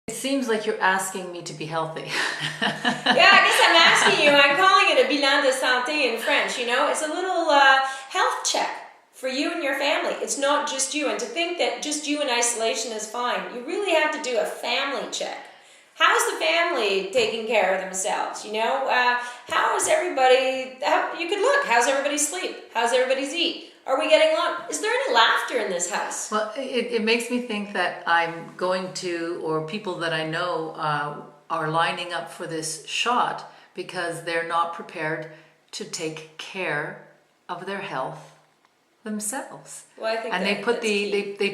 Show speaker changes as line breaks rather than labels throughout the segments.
It seems like you're asking me to be healthy.
Yeah, I guess I'm asking you. I'm calling it a bilan de santé in French, you know? It's a little health check for you and your family. It's not just you. And to think that just you in isolation is fine, you really have to do a family check. How's the family taking care of themselves, you know? How is everybody, you could look, how's everybody sleep? How's everybody's eat? Are we getting along? Is there any laughter in this house?
Well, it makes me think that I'm going to, or people that I know are lining up for this shot because they're not prepared to take care of their health themselves.
Well, I think
and they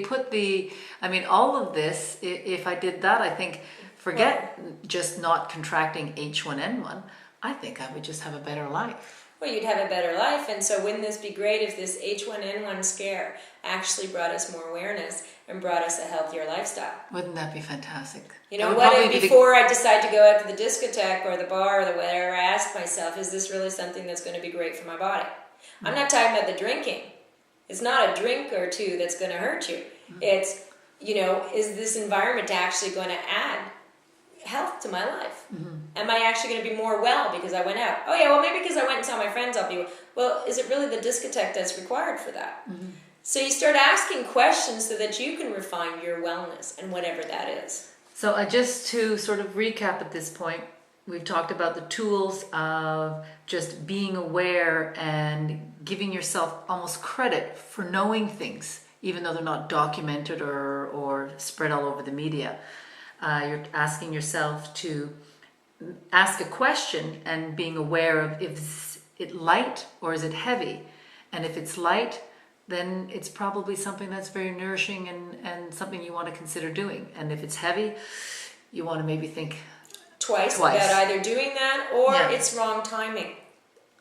put the I mean, all of this, if I did that, I think, forget just not contracting H1N1, I think I would just have a better life.
Well, you'd have a better life, and so wouldn't this be great if this H1N1 scare actually brought us more awareness and brought us a healthier lifestyle?
Wouldn't that be fantastic?
You know, what if before I decide to go out to the discotheque or the bar or the whatever, I ask myself, is this really something that's going to be great for my body? I'm not talking about the drinking. It's not a drink or two that's going to hurt you. It's, you know, is this environment actually going to add health to my life? Am I actually going to be more well because I went out? Oh yeah, well maybe because I went and saw my friends I'll be well. Is it really the discotheque that's required for that? So you start asking questions so that you can refine your wellness and whatever that is.
So just to sort of recap at this point, we've talked about the tools of just being aware and giving yourself almost credit for knowing things, even though they're not documented or spread all over the media. You're asking yourself to ask a question and being aware of, is it light or is it heavy? And if it's light, then it's probably something that's very nourishing and something you want to consider doing. And if it's heavy, you want to maybe think twice
about either doing that or it's wrong timing.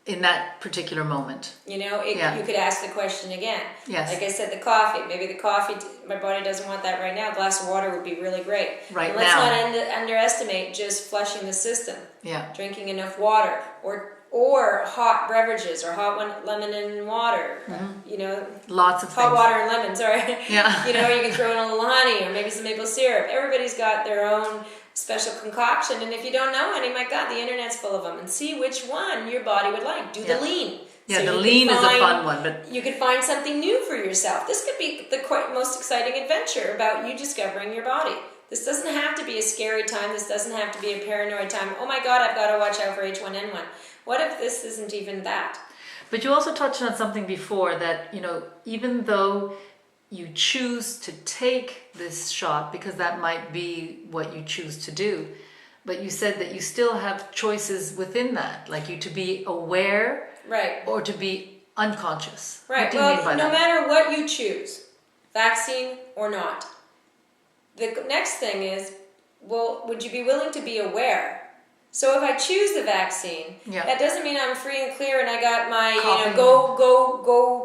In that particular moment.
You know, you could ask the question again.
Yes.
Like I said, the coffee. Maybe the coffee, my body doesn't want that right now. A glass of water would be really great.
Right now.
Let's not underestimate just flushing the system.
Yeah.
Drinking enough water or hot beverages or hot lemon and water. You know.
Lots of
hot
things.
water and lemon, sorry.
Yeah.
You know, you can throw in a little honey or maybe some maple syrup. Everybody's got their own special concoction, and if you don't know any, my God, the internet's full of them, and see which one your body would like. Do the lean.
Yeah,
so
the lean is a fun one, but
you could find something new for yourself. This could be the most exciting adventure about you discovering your body. This doesn't have to be a scary time. This doesn't have to be a paranoid time. Oh my God, I've got to watch out for H1N1. What if this isn't even that?
But you also touched on something before that, you know, even though you choose to take this shot because that might be what you choose to do, but you said that you still have choices within that, like you to be aware,
right,
or to be unconscious.
Right.
What do you mean by
no
that?
matter what you choose, vaccine or not, the next thing is, well, would you be willing to be aware? So if I choose the vaccine, that doesn't mean I'm free and clear and I got my, go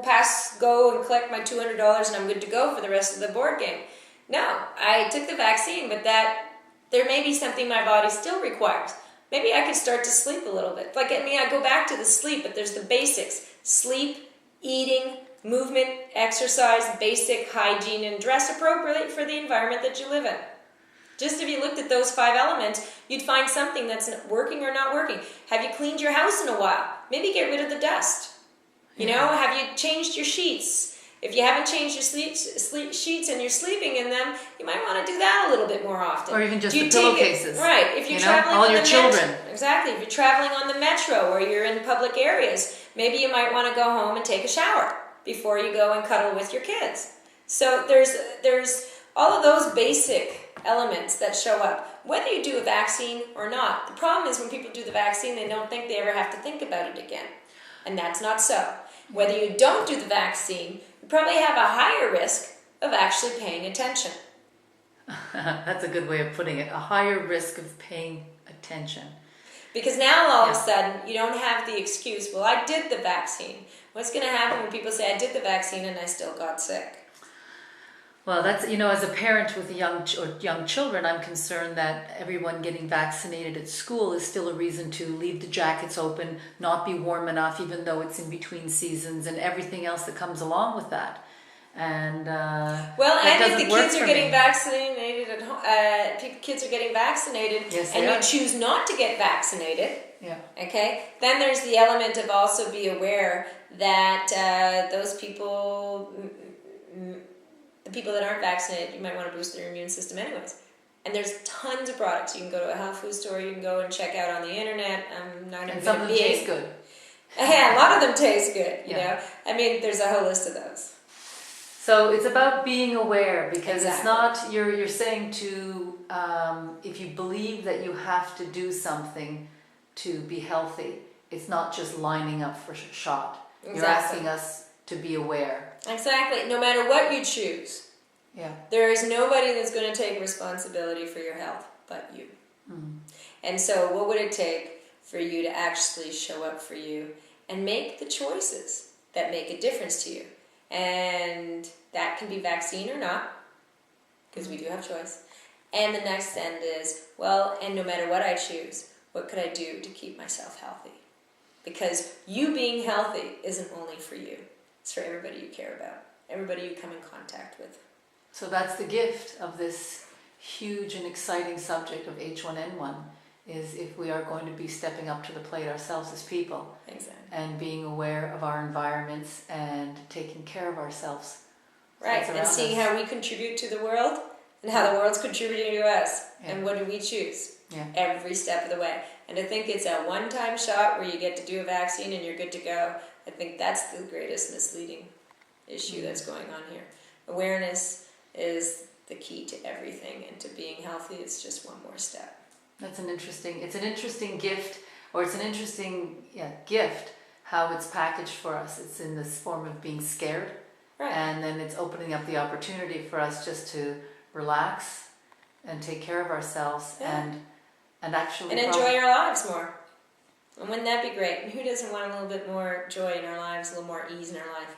and collect my $200 and I'm good to go for the rest of the board game. No, I took the vaccine, but there may be something my body still requires. Maybe I could start to sleep a little bit. Like, I mean, I go back to the sleep, but there's the basics. Sleep, eating, movement, exercise, basic hygiene, and dress appropriately for the environment that you live in. Just if you looked at those 5 elements, you'd find something that's working or not working. Have you cleaned your house in a while? Maybe get rid of the dust. You know, have you changed your sheets? If you haven't changed your sleep sheets and you're sleeping in them, you might want to do that a little bit more often.
Or even just the pillowcases.
Right. If you're traveling
all
on
your
the
children.
Exactly. If you're traveling on the metro or you're in public areas, maybe you might want to go home and take a shower before you go and cuddle with your kids. So there's all of those basic elements that show up, whether you do a vaccine or not. The problem is when people do the vaccine, they don't think they ever have to think about it again. And that's not so. Whether you don't do the vaccine, you probably have a higher risk of actually paying attention.
That's a good way of putting it. A higher risk of paying attention.
Because now all of a sudden, you don't have the excuse, well, I did the vaccine. What's going to happen when people say, I did the vaccine and I still got sick?
Well, that's, you know, as a parent with young children, I'm concerned that everyone getting vaccinated at school is still a reason to leave the jackets open, not be warm enough, even though it's in between seasons and everything else that comes along with that. and
well,
that
and if
doesn't
the
work
kids are
for
getting
me.
vaccinated at home, kids are getting vaccinated,
Yes,
and
they
you
are.
choose not to get vaccinated.
Yeah.
Okay, then there's the element of also be aware that those people, the people that aren't vaccinated, you might want to boost their immune system anyways. And there's tons of products. You can go to a health food store, you can go and check out on the internet. I'm not even
And some of them taste good.
Yeah, a lot of them taste good, you
Yeah.
know. I mean, there's a whole list of those.
So it's about being aware, because
Exactly.
it's not, you're saying to, if you believe that you have to do something to be healthy, it's not just lining up for shot.
Exactly.
You're asking us to be aware.
Exactly. No matter what you choose,
Yeah.
there is nobody that's going to take responsibility for your health but you.
Mm.
And so what would it take for you to actually show up for you and make the choices that make a difference to you? And that can be vaccine or not, because we do have choice. And the next end is, well, and no matter what I choose, what could I do to keep myself healthy? Because you being healthy isn't only for you. It's for everybody you care about, everybody you come in contact with.
So that's the gift of this huge and exciting subject of H1N1, is if we are going to be stepping up to the plate ourselves as people.
Exactly.
And being aware of our environments and taking care of ourselves.
Right,
That's
and
around
seeing
us.
how we contribute to the world and how the world's contributing to us.
Yeah.
And what do we choose?
Yeah.
Every step of the way. And I think it's a one-time shot where you get to do a vaccine and you're good to go. I think that's the greatest misleading issue that's going on here. Awareness is the key to everything, and to being healthy is just one more step.
It's an interesting gift, or it's an interesting gift, how it's packaged for us. It's in this form of being scared,
Right.
and then it's opening up the opportunity for us just to relax and take care of ourselves.
Yeah.
and actually
And enjoy our lives more. And wouldn't that be great? And who doesn't want a little bit more joy in our lives, a little more ease in our life?